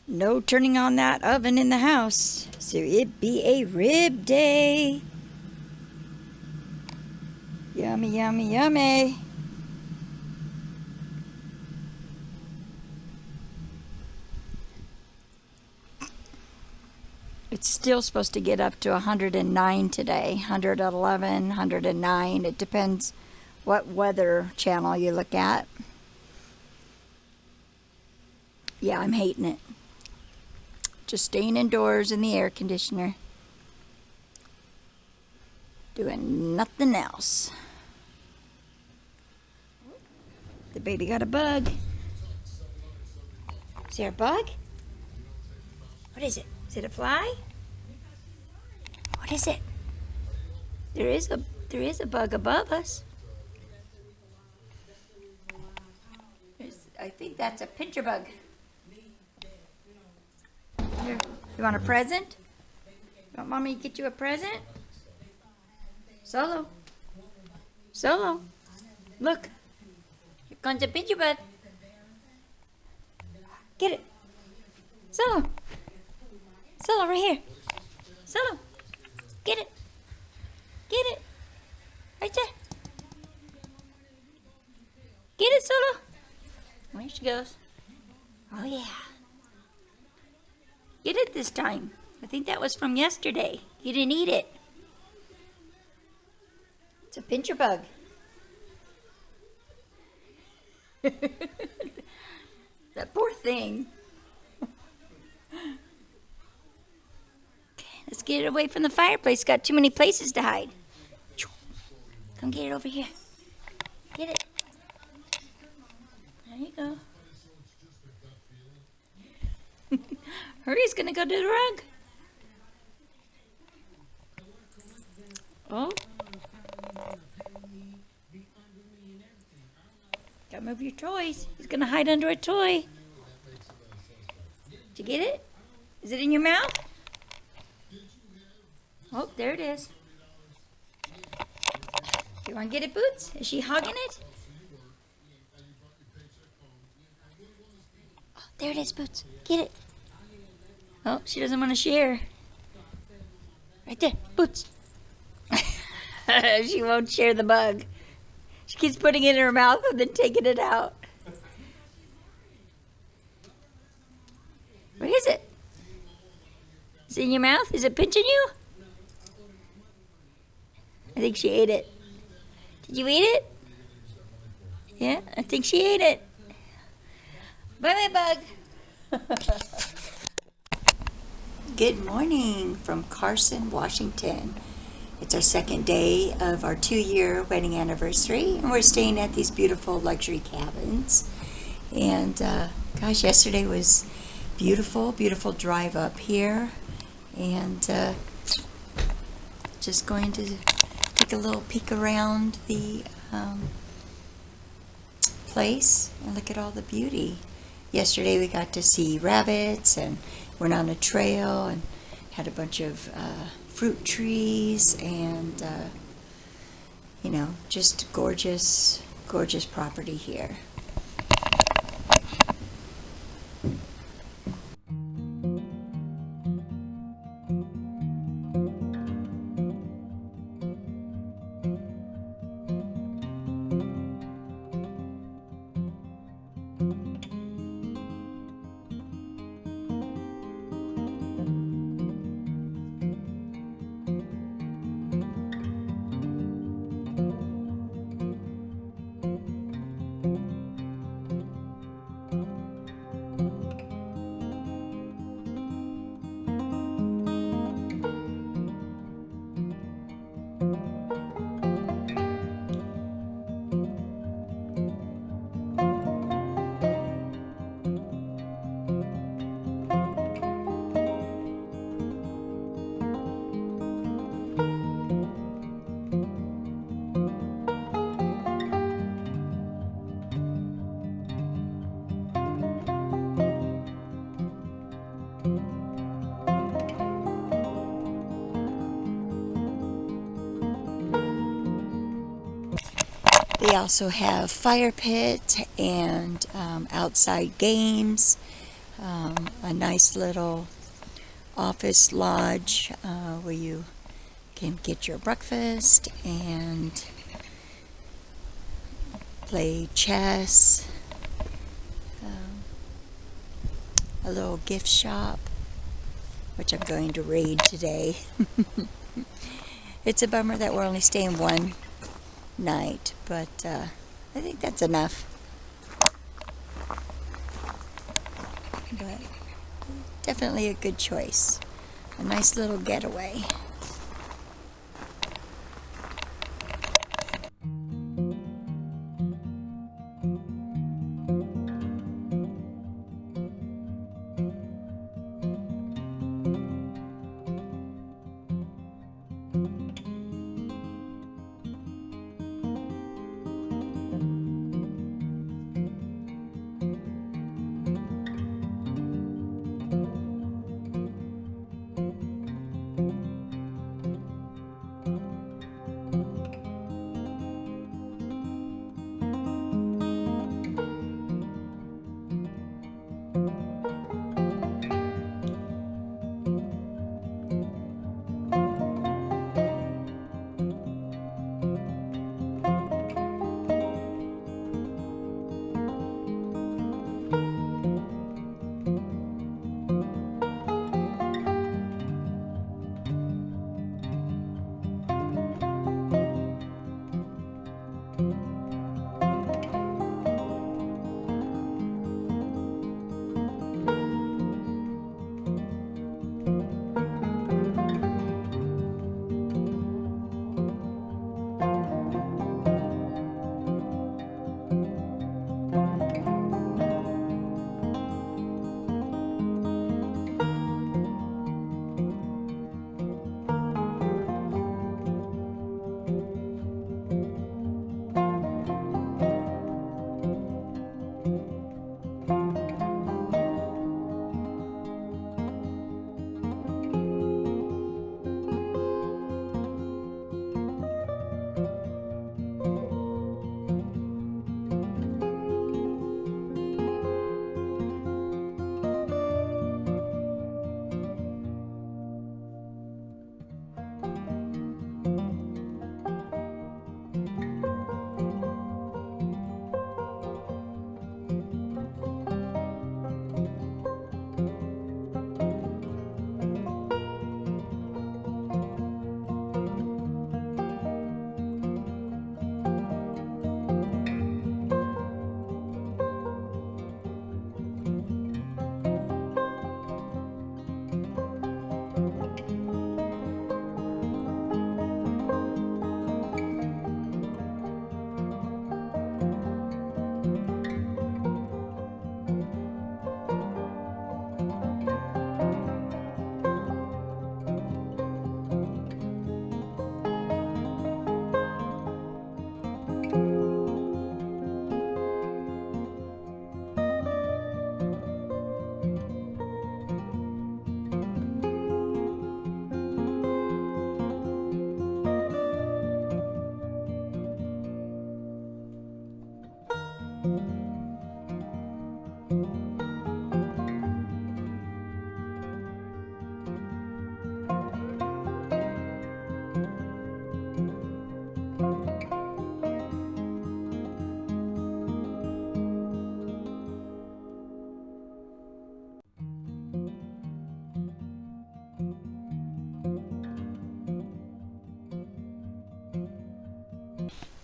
No turning on that oven in the house. So it be a rib day. Yummy, yummy, yummy. It's still supposed to get up to 109 today. 111, 109. It depends what weather channel you look at. Yeah, I'm hating it. Just staying indoors in the air conditioner. Doing nothing else. The baby got a bug. Is there a bug? What is it? Is it a fly? What is it? There is a bug above us. I think that's a pincher bug. Here, you want a present? You want mommy to get you a present? Solo. Solo. Look. Here comes a pincher bug. Get it. Solo. Solo, right here. Solo. Get it. Get it. Right there. Get it, Solo. There she goes. Oh, yeah. Get it this time. I think that was from yesterday. You didn't eat it. It's a pincher bug. That poor thing. Let's get it away from the fireplace. Got too many places to hide. Come get it over here. Get it. There you go. Hurry's gonna go to the rug. Oh. Gotta move your toys. He's gonna hide under a toy. Did you get it? Is it in your mouth? Oh, there it is. You want to get it, Boots? Is she hogging it? Oh, there it is, Boots. Get it. Oh, she doesn't want to share. Right there, Boots. She won't share the bug. She keeps putting it in her mouth and then taking it out. Where is it? Is it in your mouth? Is it pinching you? I think she ate it. Did you eat it? Yeah, I think she ate it. Bye-bye, bug. Good morning from Carson, Washington. It's our second day of our 2-year wedding anniversary, and we're staying at these beautiful luxury cabins. And gosh, yesterday was beautiful, beautiful drive up here, and just going to take a little peek around the place and look at all the beauty. Yesterday we got to see rabbits and went on a trail and had a bunch of fruit trees and you know, just gorgeous, gorgeous property here. They also have fire pit and outside games. a nice little office lodge where you can get your breakfast and play chess, a little gift shop, which I'm going to raid today. It's a bummer that we're only staying one night, but I think that's enough. But definitely a good choice. A nice little getaway.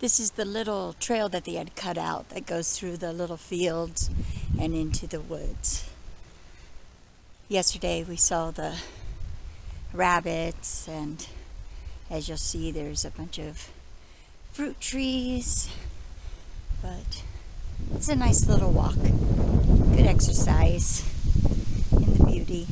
This is the little trail that they had cut out that goes through the little fields and into the woods. Yesterday we saw the rabbits, and as you'll see, there's a bunch of fruit trees, but it's a nice little walk. Good exercise in the beauty.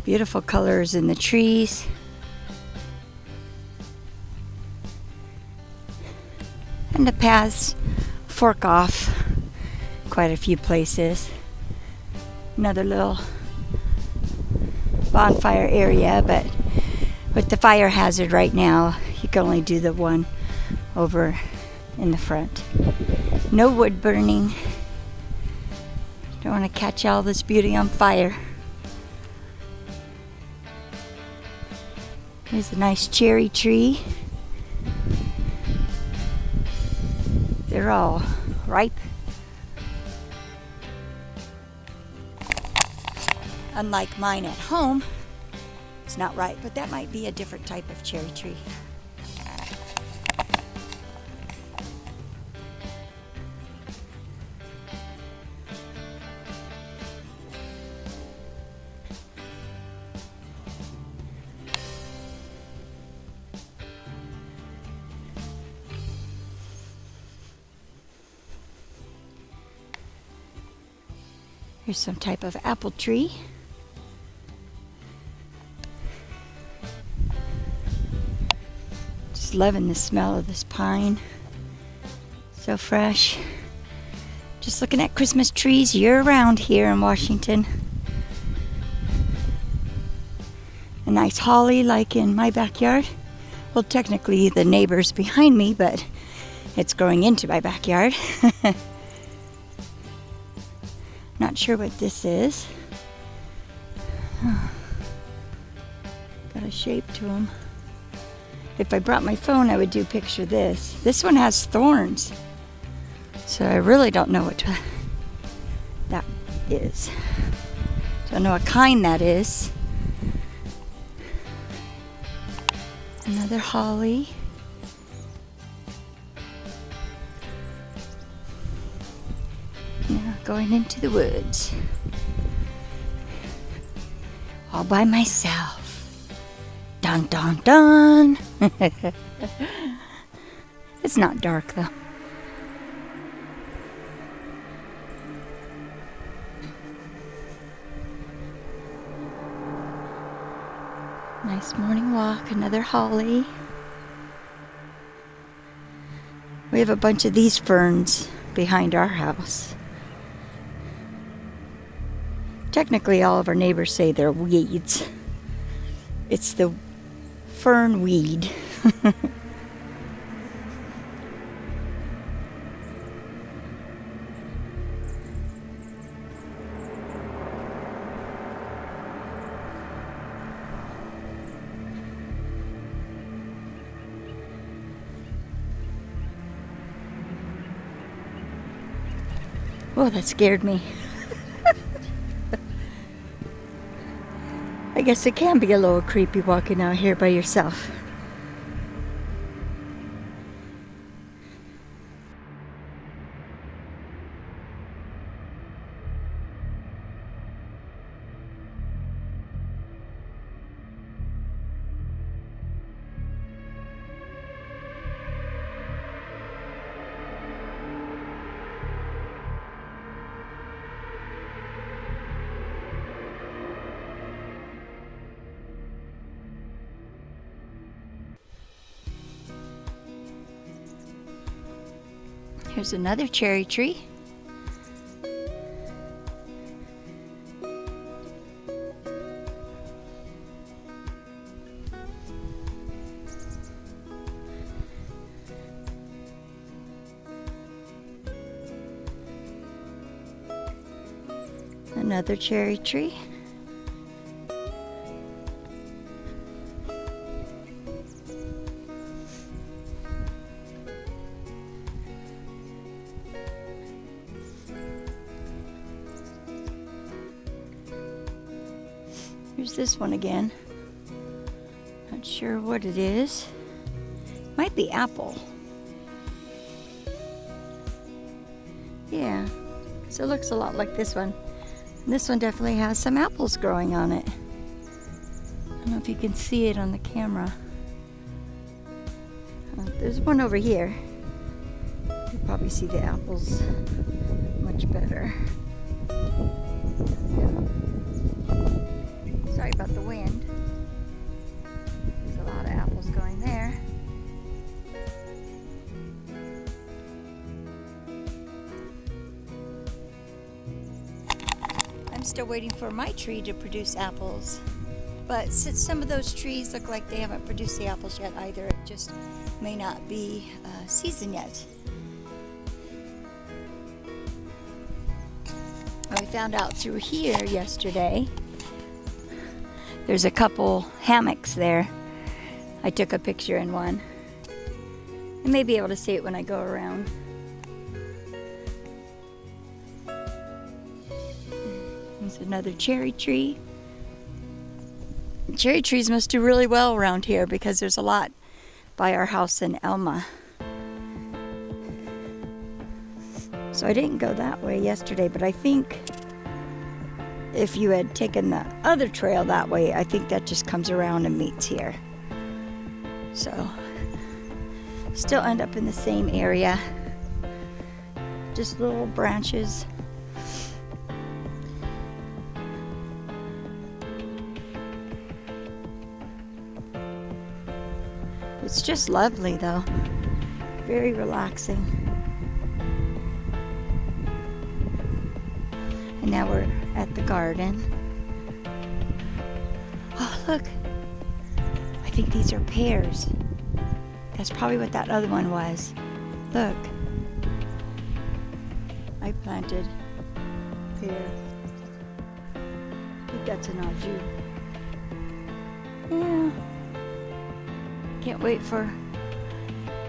Beautiful colors in the trees. And the paths fork off quite a few places. Another little bonfire area, but with the fire hazard right now, you can only do the one over in the front. No wood burning. Don't want to catch all this beauty on fire. Here's a nice cherry tree. They're all ripe. Unlike mine at home, it's not ripe, but that might be a different type of cherry tree. Here's some type of apple tree. Just loving the smell of this pine. So fresh. Just looking at Christmas trees year-round here in Washington. A nice holly like in my backyard. Well, technically the neighbor's behind me, but it's growing into my backyard. Not sure what this is. Oh, got a shape to them. If I brought my phone, I would do picture this. This one has thorns. So I really don't know what that is. Don't know what kind that is. Another holly. Now going into the woods. All by myself. Dun dun dun. It's not dark though. Nice morning walk, another holly. We have a bunch of these ferns behind our house. Technically, all of our neighbors say they're weeds. It's the fern weed. Oh, that scared me. I guess it can be a little creepy walking out here by yourself. Here's another cherry tree. Another cherry tree. Here's this one again. Not sure what it is. Might be apple. Yeah, so it looks a lot like this one. And this one definitely has some apples growing on it. I don't know if you can see it on the camera. There's one over here. You can probably see the apples much better. Sorry about the wind. There's a lot of apples going there. still waiting for my tree to produce apples. But since some of those trees look like they haven't produced the apples yet either, it just may not be season yet. We found out through here yesterday, there's a couple hammocks there. I took a picture in one. I may be able to see it when I go around. There's another cherry tree. Cherry trees must do really well around here because there's a lot by our house in Elma. So I didn't go that way yesterday, but I think if you had taken the other trail that way, I think that just comes around and meets here. So still end up in the same area. Just little branches. It's just lovely though. Very relaxing. And now we're at the garden. Oh, look. I think these are pears. That's probably what that other one was. Look. I planted pear. I think that's an au jus. Yeah. Can't wait for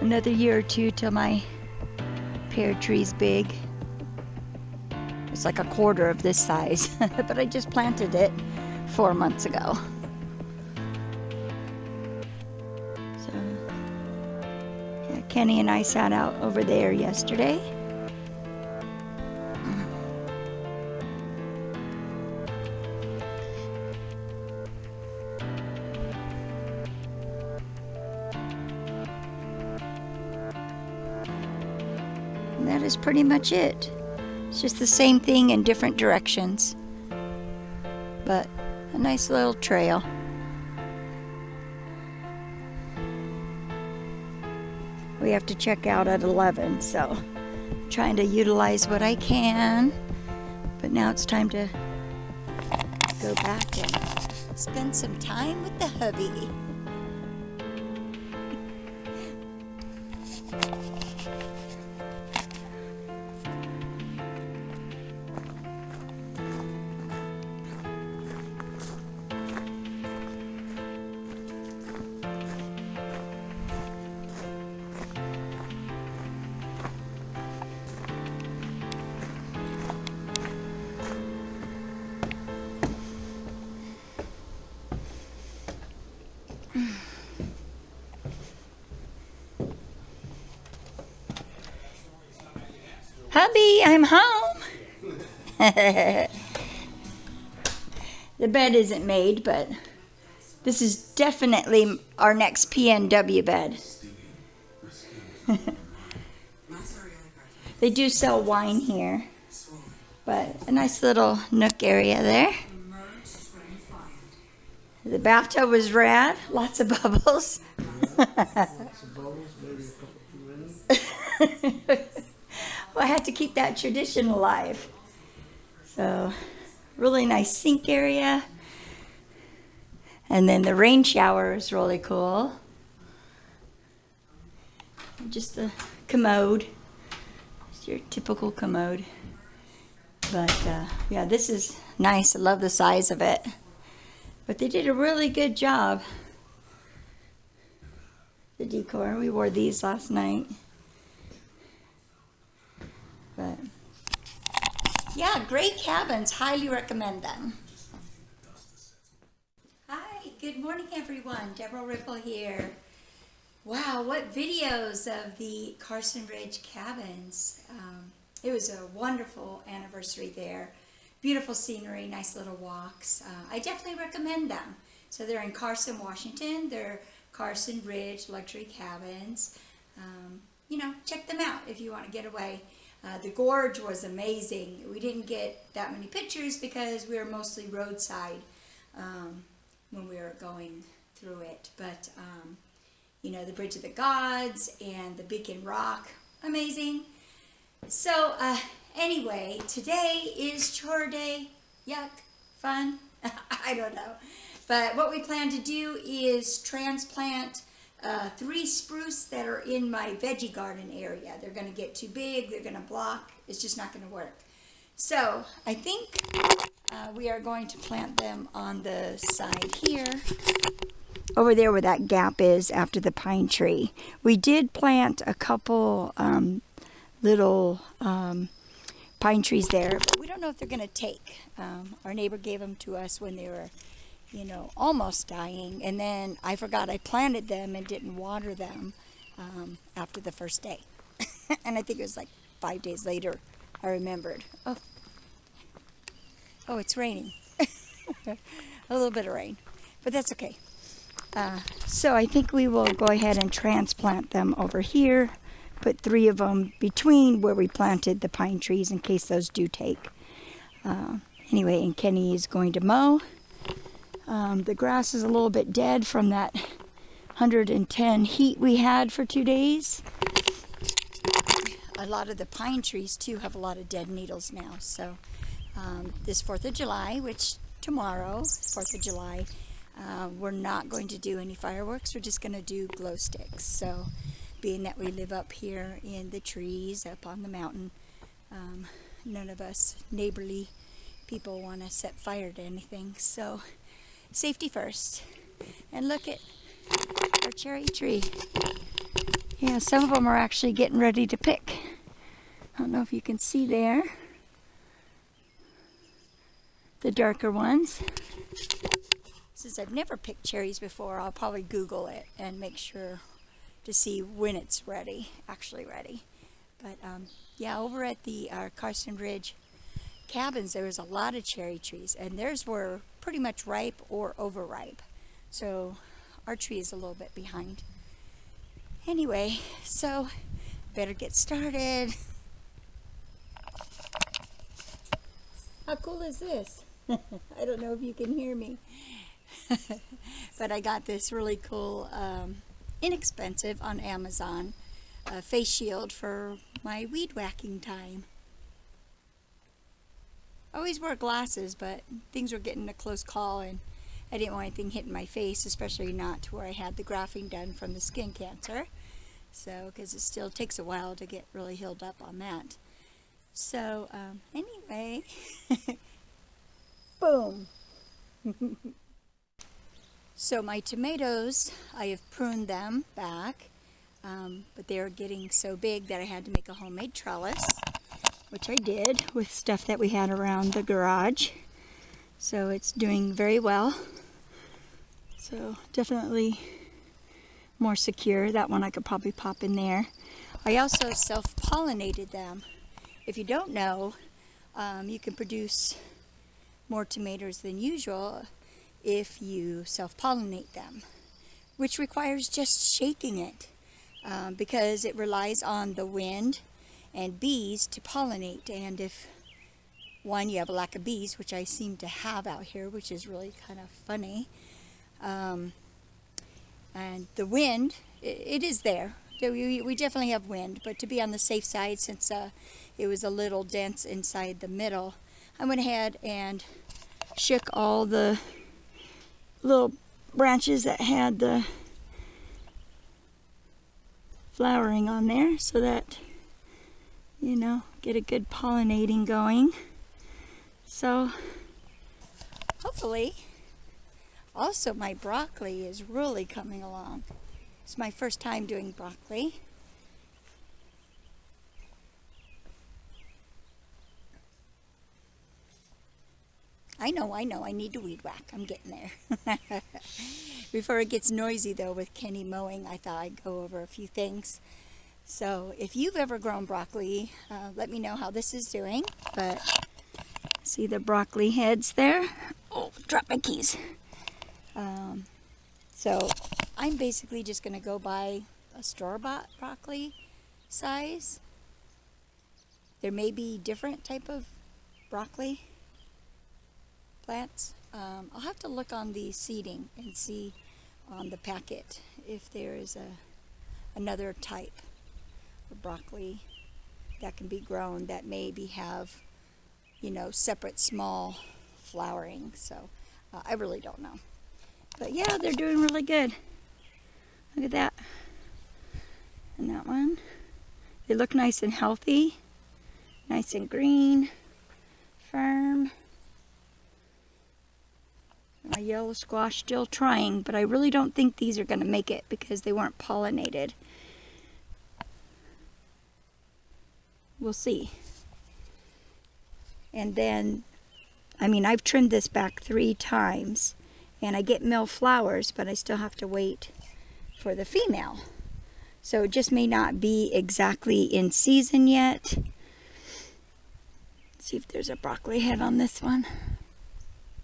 another year or two till my pear tree's big. It's like a quarter of this size, but I just planted it 4 months ago. So, yeah, Kenny and I sat out over there yesterday. And that is pretty much it. It's just the same thing in different directions, but a nice little trail. We have to check out at 11, so I'm trying to utilize what I can, but now it's time to go back and spend some time with the hubby. Hubby, I'm home. The bed isn't made, but this is definitely our next PNW bed. They do sell wine here, but a nice little nook area there. The bathtub was rad, lots of bubbles. Well, I had to keep that tradition alive. So, really nice sink area. And then the rain shower is really cool. Just a commode. It's your typical commode. But, yeah, this is nice. I love the size of it. But they did a really good job. The decor. We wore these last night. But yeah, great cabins. Highly recommend them. Hi, good morning everyone. Deborah Ripple here. Wow, what videos of the Carson Ridge cabins. It was a wonderful anniversary there. Beautiful scenery, nice little walks. I definitely recommend them. So they're in Carson, Washington. They're Carson Ridge luxury cabins. You know, check them out if you want to get away. The gorge was amazing. We didn't get that many pictures because we were mostly roadside when we were going through it. But, you know, the Bridge of the Gods and the Beacon Rock, amazing. So, anyway, today is chore day. yuck, fun. I don't know. But what we plan to do is transplant 3 spruce that are in my veggie garden area. They're going to get too big, they're going to block, it's just not going to work. So I think we are going to plant them on the side here. Over there where that gap is after the pine tree. We did plant a couple little pine trees there, but we don't know if they're going to take. Our neighbor gave them to us when they were, almost dying, and then I forgot I planted them and didn't water them after the first day. And I think it was like 5 days later I remembered. Oh, it's raining. A little bit of rain, but that's okay. So I think we will go ahead and transplant them over here. Put 3 of them between where we planted the pine trees in case those do take. Anyway, and Kenny is going to mow. The grass is a little bit dead from that 110 heat we had for 2 days. A lot of the pine trees too have a lot of dead needles now. So this 4th of July, which tomorrow, 4th of July, we're not going to do any fireworks. We're just going to do glow sticks. So being that we live up here in the trees up on the mountain, none of us neighborly people want to set fire to anything. So safety first. And look at our cherry tree. Yeah, some of them are actually getting ready to pick. I don't know if you can see there. The darker ones. Since I've never picked cherries before, I'll probably Google it and make sure to see when it's actually ready. But yeah, over at the Carson Ridge cabins, there was a lot of cherry trees, and theirs were pretty much ripe or overripe. So our tree is a little bit behind. Anyway, so better get started. How cool is this? I don't know if you can hear me. But I got this really cool, inexpensive on Amazon face shield for my weed whacking time. I always wear glasses, but things were getting a close call and I didn't want anything hitting my face, especially not to where I had the grafting done from the skin cancer. So, because it still takes a while to get really healed up on that. So, anyway, boom. So my tomatoes, I have pruned them back, but they're getting so big that I had to make a homemade trellis, which I did with stuff that we had around the garage. So it's doing very well. So definitely more secure. That one I could probably pop in there. I also self-pollinated them. If you don't know, you can produce more tomatoes than usual if you self-pollinate them, which requires just shaking it because it relies on the wind and bees to pollinate. And if one, you have a lack of bees, which I seem to have out here, which is really kind of funny, and the wind, it is there. We definitely have wind, but to be on the safe side, since it was a little dense inside the middle, I went ahead and shook all the little branches that had the flowering on there so that, get a good pollinating going. So hopefully, also my broccoli is really coming along. It's my first time doing broccoli. I know, I need to weed whack. I'm getting there. Before it gets noisy though with Kenny mowing, I thought I'd go over a few things. So if you've ever grown broccoli, let me know how this is doing. But see the broccoli heads there? Oh, drop my keys. So I'm basically just going to go buy a store-bought broccoli size. There may be different type of broccoli plants. I'll have to look on the seeding and see on the packet if there is another type of broccoli that can be grown that maybe have, separate small flowering. So I really don't know. But yeah, they're doing really good. Look at that. And that one. They look nice and healthy. Nice and green. Firm. My yellow squash still trying, but I really don't think these are going to make it because they weren't pollinated. We'll see. And then, I mean, I've trimmed this back 3 times, and I get male flowers, but I still have to wait for the female. So it just may not be exactly in season yet. Let's see if there's a broccoli head on this one.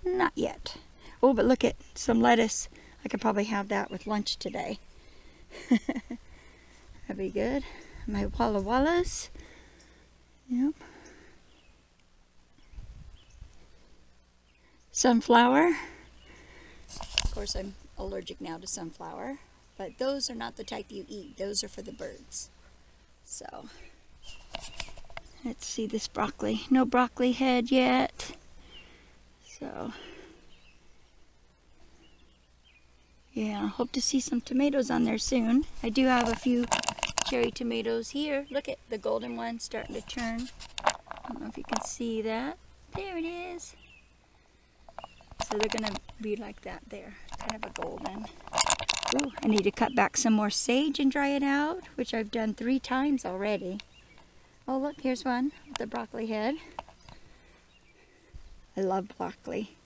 Not yet. Oh, but look at some lettuce. I could probably have that with lunch today. That'd be good. My Walla Wallas. Yep. Sunflower. Of course, I'm allergic now to sunflower. But those are not the type you eat. Those are for the birds. So, let's see this broccoli. No broccoli head yet. So, yeah, hope to see some tomatoes on there soon. I do have a few cherry tomatoes here. Look at the golden one starting to turn. I don't know if you can see that. There it is. So they're going to be like that there. Kind of a golden. Ooh, I need to cut back some more sage and dry it out, which I've done 3 times already. Oh, look, here's one with the broccoli head. I love broccoli.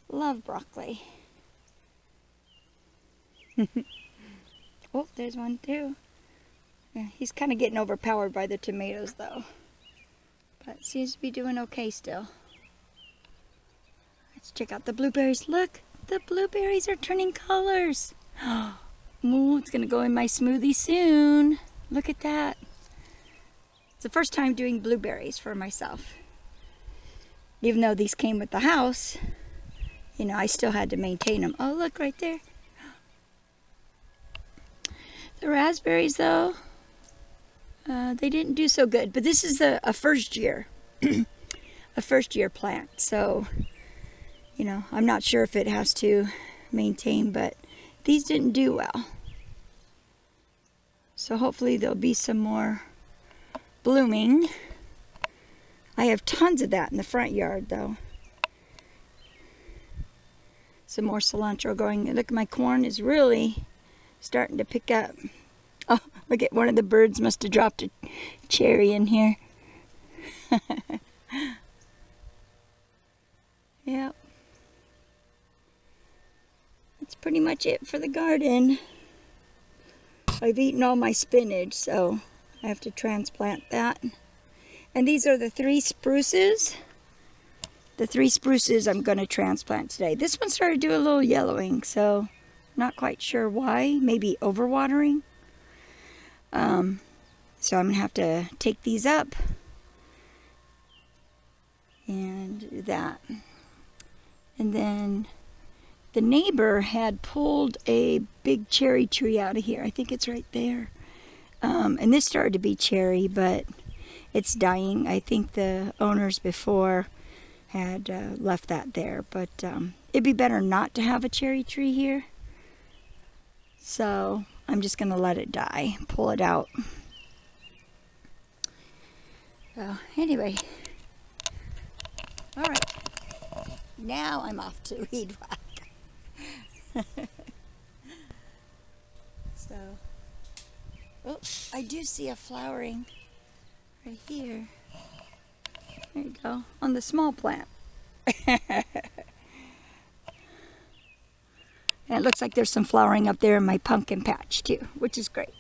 Love broccoli. Oh, there's one too. Yeah, he's kind of getting overpowered by the tomatoes though. But seems to be doing okay still. Let's check out the blueberries. Look, the blueberries are turning colors. Ooh, it's going to go in my smoothie soon. Look at that. It's the first time doing blueberries for myself. Even though these came with the house, you know, I still had to maintain them. Oh, look right there. The raspberries, though, they didn't do so good. But this is a first year, a first year plant. So, you know, I'm not sure if it has to maintain, but these didn't do well. So hopefully there'll be some more blooming. I have tons of that in the front yard though. Some more cilantro growing. Look, my corn is really starting to pick up. Oh, look at one of the birds must have dropped a cherry in here. Yep. That's pretty much it for the garden. I've eaten all my spinach, so I have to transplant that. And these are the 3 spruces. The 3 spruces I'm going to transplant today. This one started to do a little yellowing, so not quite sure why. Maybe overwatering. So I'm going to have to take these up and do that. And then the neighbor had pulled a big cherry tree out of here. I think it's right there. And this started to be cherry, but it's dying. I think the owners before had left that there. But it'd be better not to have a cherry tree here. So I'm just going to let it die. Pull it out. So anyway. All right. Now I'm off to weed whack. So, oh, I do see a flowering right here. There you go, on the small plant. And it looks like there's some flowering up there in my pumpkin patch too, which is great.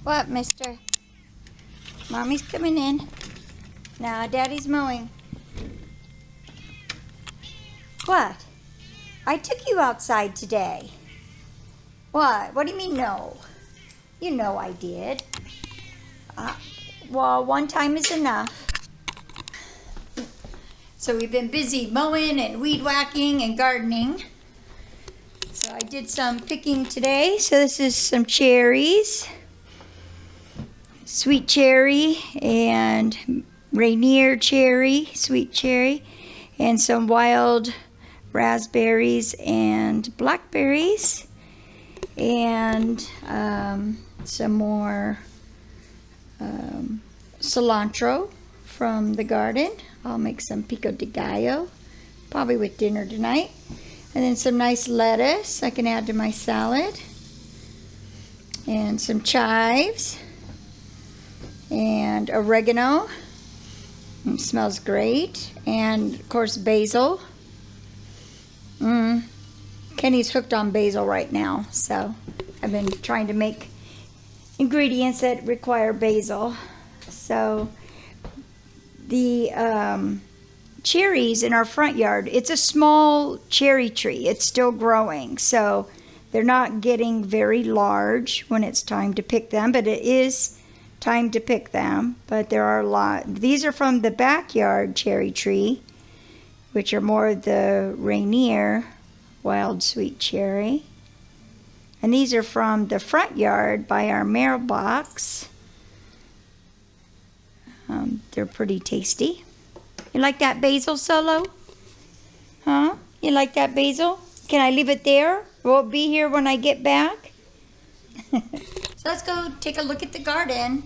What, mister? Mommy's coming in. Now, Daddy's mowing. What? I took you outside today. What? What do you mean no? You know I did. Well, one time is enough. So we've been busy mowing and weed whacking and gardening. So I did some picking today. So this is some cherries. Sweet cherry and Rainier cherry, sweet cherry, and some wild raspberries and blackberries, and some more cilantro from the garden. I'll make some pico de gallo, probably with dinner tonight. And then some nice lettuce I can add to my salad, and some chives and oregano. It smells great. And of course basil. Kenny's hooked on basil right now, so I've been trying to make ingredients that require basil. So the cherries in our front yard, it's a small cherry tree. It's still growing, so they're not getting very large when it's time to pick them, but it is time to pick them. But there are a lot. These are from the backyard cherry tree, which are more of the Rainier wild sweet cherry. And these are from the front yard by our mailbox. They're pretty tasty. You like that basil, Solo? Huh? You like that basil? Can I leave it there? Will it be here when I get back? So let's go take a look at the garden.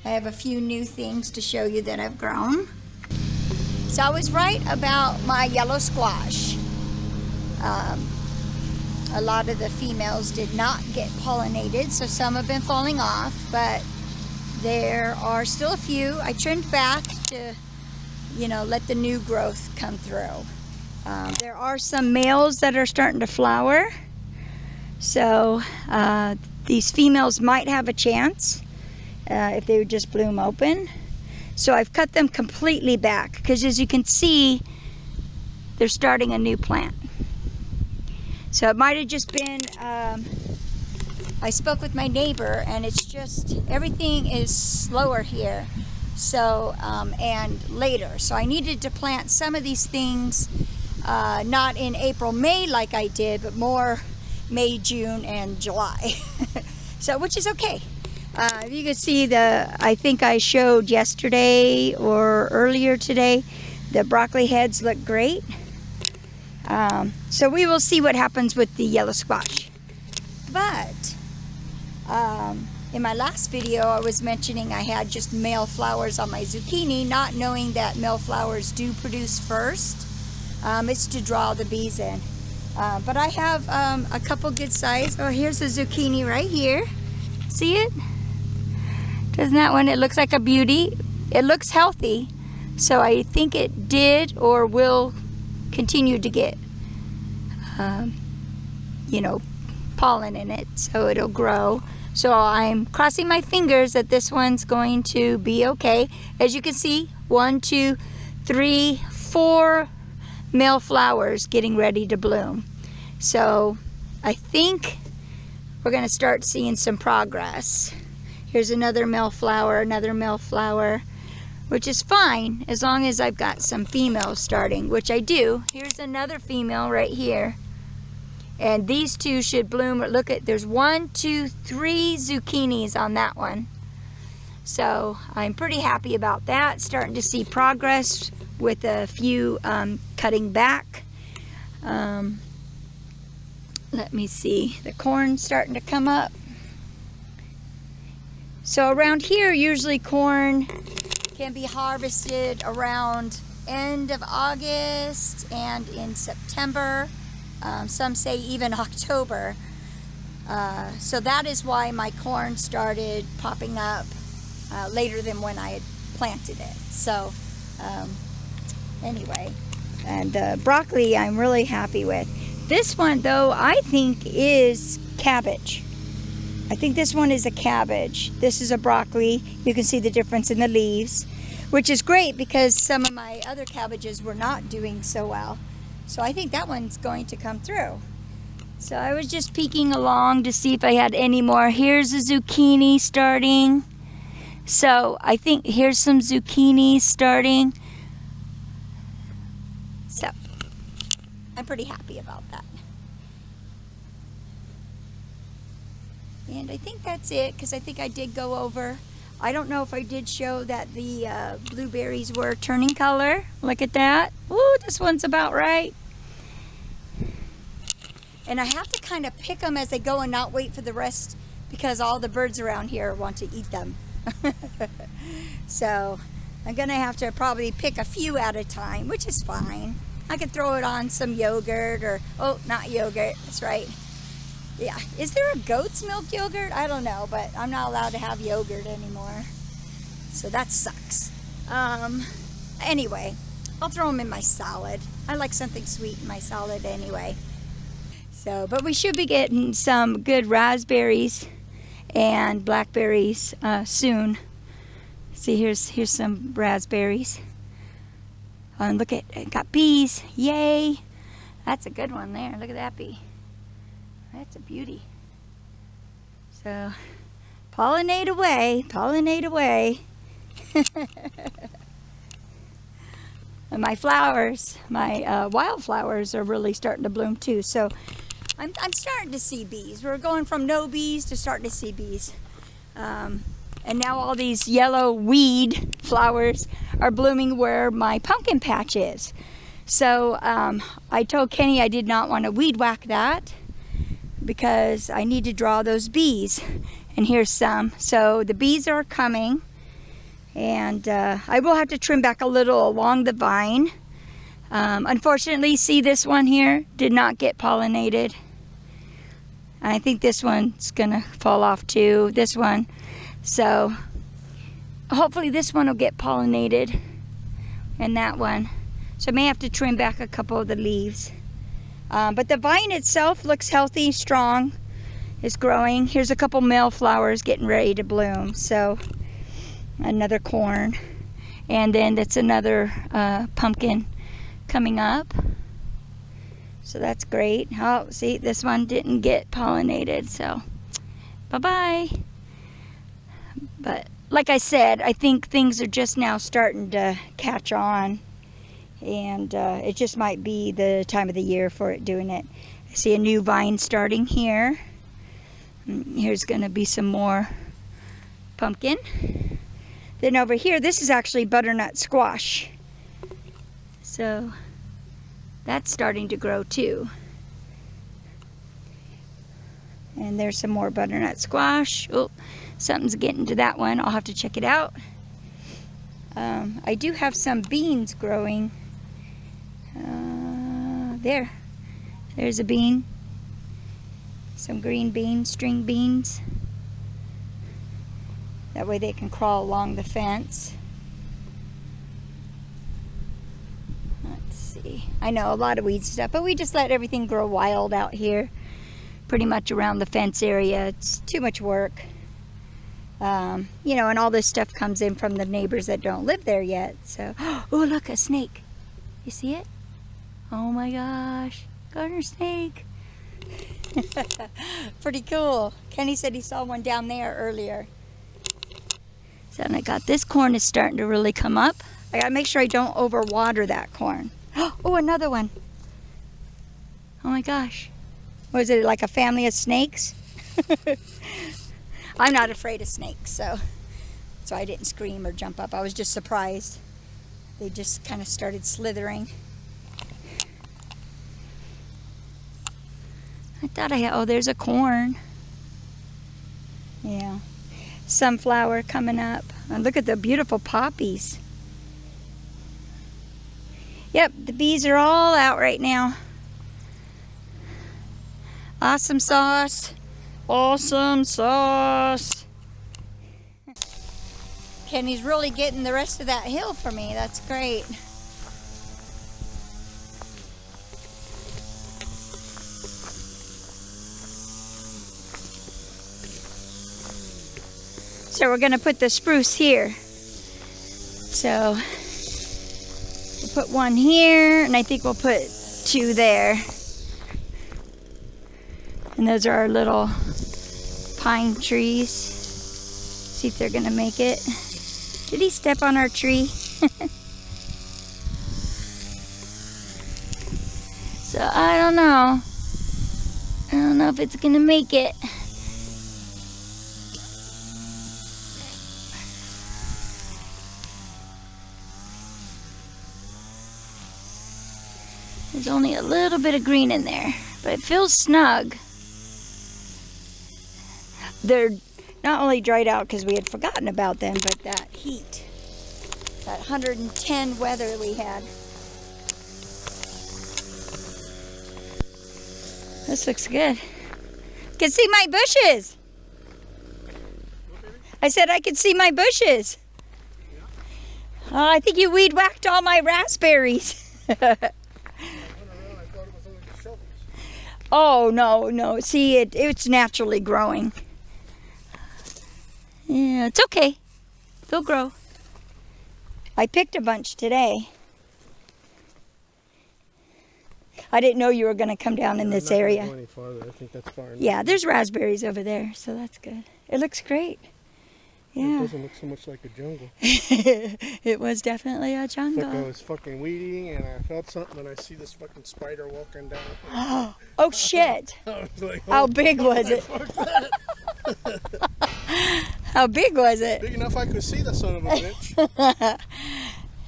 I have a few new things to show you that I've grown. So I was right about my yellow squash. A lot of the females did not get pollinated, so some have been falling off, but there are still a few. I trimmed back to, let the new growth come through. There are some males that are starting to flower, so these females might have a chance if they would just bloom open. So I've cut them completely back because, as you can see, they're starting a new plant. So it might have just been, I spoke with my neighbor, and it's just, everything is slower here. So, and later. So I needed to plant some of these things, not in April, May like I did, but more May, June, and July. So, which is okay. You can see I think I showed yesterday or earlier today, the broccoli heads look great. So we will see what happens with the yellow squash. But in my last video, I was mentioning I had just male flowers on my zucchini, not knowing that male flowers do produce first. It's to draw the bees in. But I have a couple good size. Oh, here's a zucchini right here. See it? Doesn't that one? It looks like a beauty. It looks healthy. So I think it did or will continue to get, pollen in it. So it'll grow. So I'm crossing my fingers that this one's going to be okay. As you can see, 1, 2, 3, 4 male flowers getting ready to bloom. So I think we're going to start seeing some progress. Here's another male flower, which is fine as long as I've got some females starting, which I do. Here's another female right here. And these two should bloom. Look at, there's 1, 2, 3 zucchinis on that one. So I'm pretty happy about that. Starting to see progress with a few cutting back. Let me see, the corn's starting to come up. So around here, usually corn can be harvested around end of August and in September. Some say even October. So that is why my corn started popping up later than when I had planted it. So anyway, and the broccoli I'm really happy with. This one though, I think is cabbage. I think this one is a cabbage. This is a broccoli. You can see the difference in the leaves, which is great because some of my other cabbages were not doing so well. So I think that one's going to come through. So I was just peeking along to see if I had any more. Here's a zucchini starting. So I think here's some zucchini starting. So I'm pretty happy about that. And I think that's it, because I think I did go over. I don't know if I did show that the blueberries were turning color. Look at that. Ooh, this one's about right. And I have to kind of pick them as they go and not wait for the rest, because all the birds around here want to eat them. So I'm gonna have to probably pick a few at a time, which is fine. I could throw it on some yogurt, or, oh, not yogurt, that's right. Yeah, is there a goat's milk yogurt? I don't know, but I'm not allowed to have yogurt anymore. So that sucks. Anyway, I'll throw them in my salad. I like something sweet in my salad anyway. So, but we should be getting some good raspberries and blackberries soon. See, here's some raspberries. And look at it, got bees. Yay! That's a good one there. Look at that bee. That's a beauty. So, pollinate away, pollinate away. And my flowers, my wildflowers are really starting to bloom too. So I'm starting to see bees. We're going from no bees to starting to see bees. And now all these yellow weed flowers are blooming where my pumpkin patch is. So I told Kenny I did not want to weed whack that, because I need to draw those bees. And here's some. So the bees are coming, and I will have to trim back a little along the vine. Unfortunately, see, this one here did not get pollinated. I think this one's gonna fall off too, this one. So hopefully this one will get pollinated, and that one. So I may have to trim back a couple of the leaves. But the vine itself looks healthy, strong, is growing. Here's a couple male flowers getting ready to bloom. So another corn, and then that's another pumpkin coming up. So that's great. Oh, see, this one didn't get pollinated, so bye-bye. But like I said, I think things are just now starting to catch on. And it just might be the time of the year for it doing it. I see a new vine starting here. Here's going to be some more pumpkin. Then over here, this is actually butternut squash. So that's starting to grow too. And there's some more butternut squash. Oh, something's getting to that one. I'll have to check it out. I do have some beans growing. There's a bean. Some green beans, string beans. That way they can crawl along the fence. Let's see. I know, a lot of weed stuff, but we just let everything grow wild out here. Pretty much around the fence area. It's too much work. You know, and all this stuff comes in from the neighbors that don't live there yet. So, oh, look, a snake. You see it? Oh my gosh, garter snake. Pretty cool. Kenny said he saw one down there earlier. So and I got this corn is starting to really come up. I gotta make sure I don't overwater that corn. Oh, another one. Oh my gosh. Was it like a family of snakes? I'm not afraid of snakes, so I didn't scream or jump up. I was just surprised. They just kind of started slithering. I thought I had, oh, there's a corn. Yeah. Sunflower coming up. And look at the beautiful poppies. Yep, the bees are all out right now. Awesome sauce. Awesome sauce. Kenny's really getting the rest of that hill for me. That's great. So we're gonna put the spruce here. So we'll put one here, and I think we'll put 2 there. And those are our little pine trees. See if they're gonna make it. Did he step on our tree? So I don't know. I don't know if it's gonna make it. There's only a little bit of green in there, but it feels snug. They're not only dried out because we had forgotten about them, but that heat, that 110 weather we had. This looks good. Can see my bushes. I said I could see my bushes. Oh, I think you weed whacked all my raspberries. Oh, no. See, it's naturally growing. Yeah, it's okay. They'll grow. I picked a bunch today. I didn't know you were going to come down in this area. Go any farther. I think that's far enough. Yeah, there's raspberries over there, so that's good. It looks great. Yeah. It doesn't look so much like a jungle. It was definitely a jungle. Like I was fucking weeding and I felt something and I see this fucking spider walking down. Oh shit. I was like, How big was it? How big was it? Big enough I could see the son of a bitch.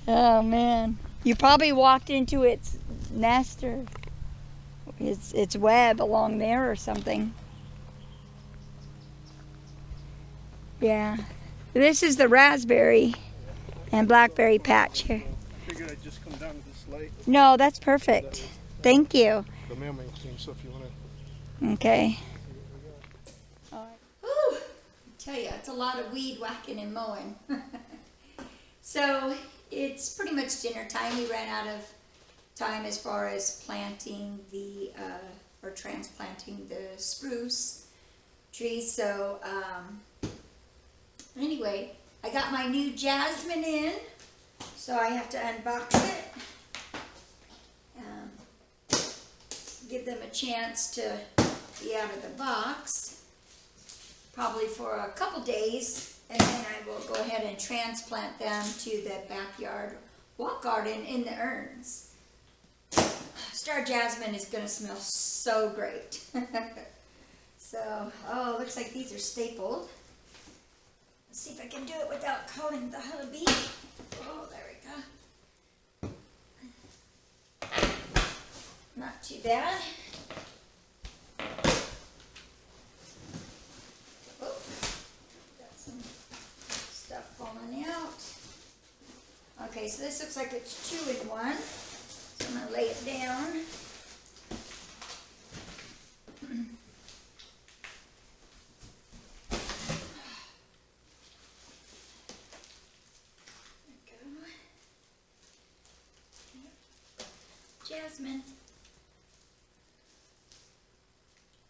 Oh man. You probably walked into its nest or its web along there or something. Yeah. This is the raspberry and blackberry patch here. I figured I'd just come down to this light. No, that's perfect. Thank you. The mailman came, so if you want to. Okay. Whew. I tell you, it's a lot of weed whacking and mowing. So it's pretty much dinner time. We ran out of time as far as planting or transplanting the spruce trees. So anyway, I got my new jasmine in, so I have to unbox it. Give them a chance to be out of the box, probably for a couple days, and then I will go ahead and transplant them to the backyard walk garden in the urns. Star jasmine is going to smell so great. So, oh, looks like these are stapled. Let's see if I can do it without calling the hubby. Oh, there we go. Not too bad. Oh, got some stuff falling out. Okay, so this looks like it's 2 in 1. So I'm going to lay it down. Jasmine.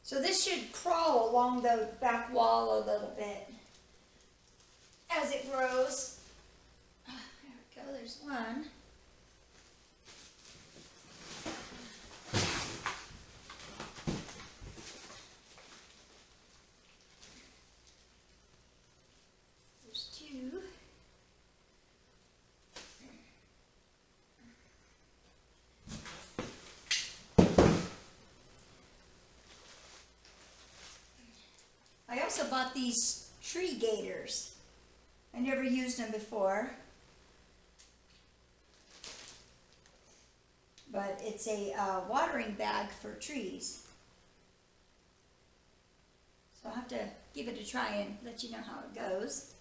So this should crawl along the back wall a little bit as it grows. There we go, there's one. There's 2. I also bought these tree gators. I never used them before. But it's a watering bag for trees. So I'll have to give it a try and let you know how it goes.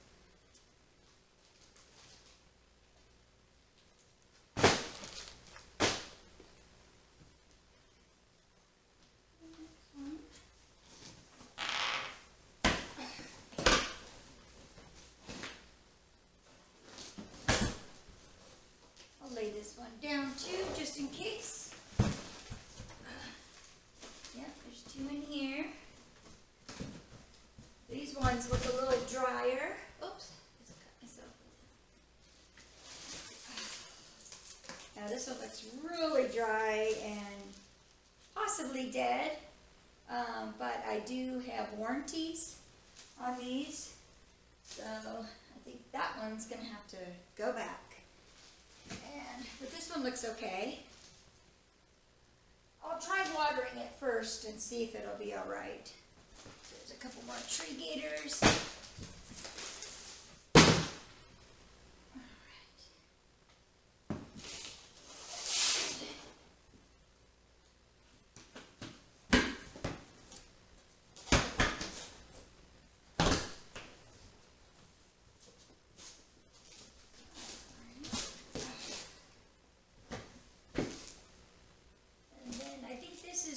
Lay this one down too, just in case. Yep, there's 2 in here. These ones look a little drier. this one looks really dry and possibly dead. But I do have warranties on these. So I think that one's gonna have to go back. But this one looks okay. I'll try watering it first and see if it'll be all right. There's a couple more tree gators.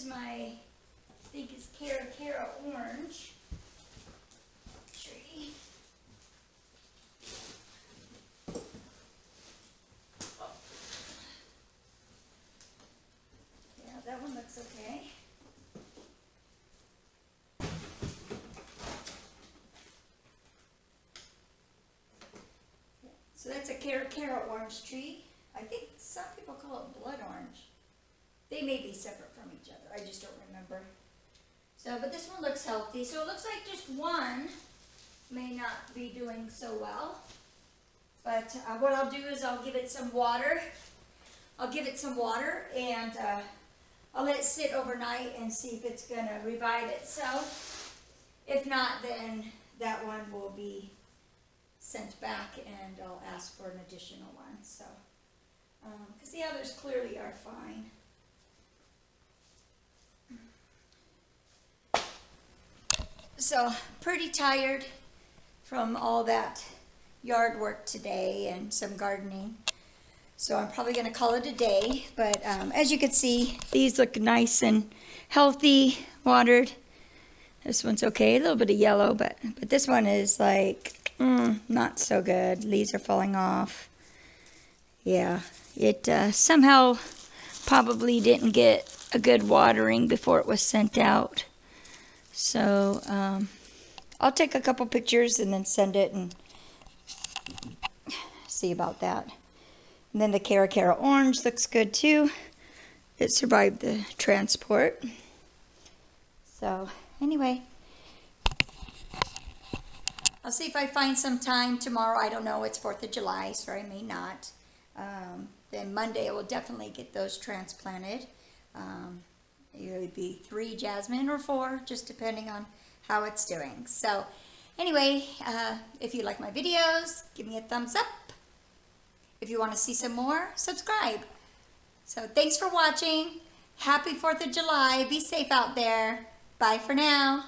I think it's Cara orange tree. Yeah, that one looks okay. Yeah, so that's a Cara orange tree. I think some people call it blood orange. They may be separate from each other. I just don't remember. So, but this one looks healthy. So it looks like just one may not be doing so well. But what I'll do is I'll give it some water. I'll give it some water and I'll let it sit overnight and see if it's going to revive itself. If not, then that one will be sent back and I'll ask for an additional one. So, because the others clearly are fine. So, pretty tired from all that yard work today and some gardening. So I'm probably going to call it a day. But as you can see, these look nice and healthy, watered. This one's okay, a little bit of yellow, but this one is like, not so good. Leaves are falling off. Yeah, it somehow probably didn't get a good watering before it was sent out. So I'll take a couple pictures and then send it and see about that. And then the Cara orange looks good too. It survived the transport. So anyway, I'll see if I find some time tomorrow. I don't know, it's 4th of July, so I may not. Then Monday I will definitely get those transplanted. It would be 3 jasmine or 4, just depending on how it's doing. So anyway, if you like my videos, give me a thumbs up. If you want to see some more, subscribe. So thanks for watching. Happy 4th of July. Be safe out there. Bye for now.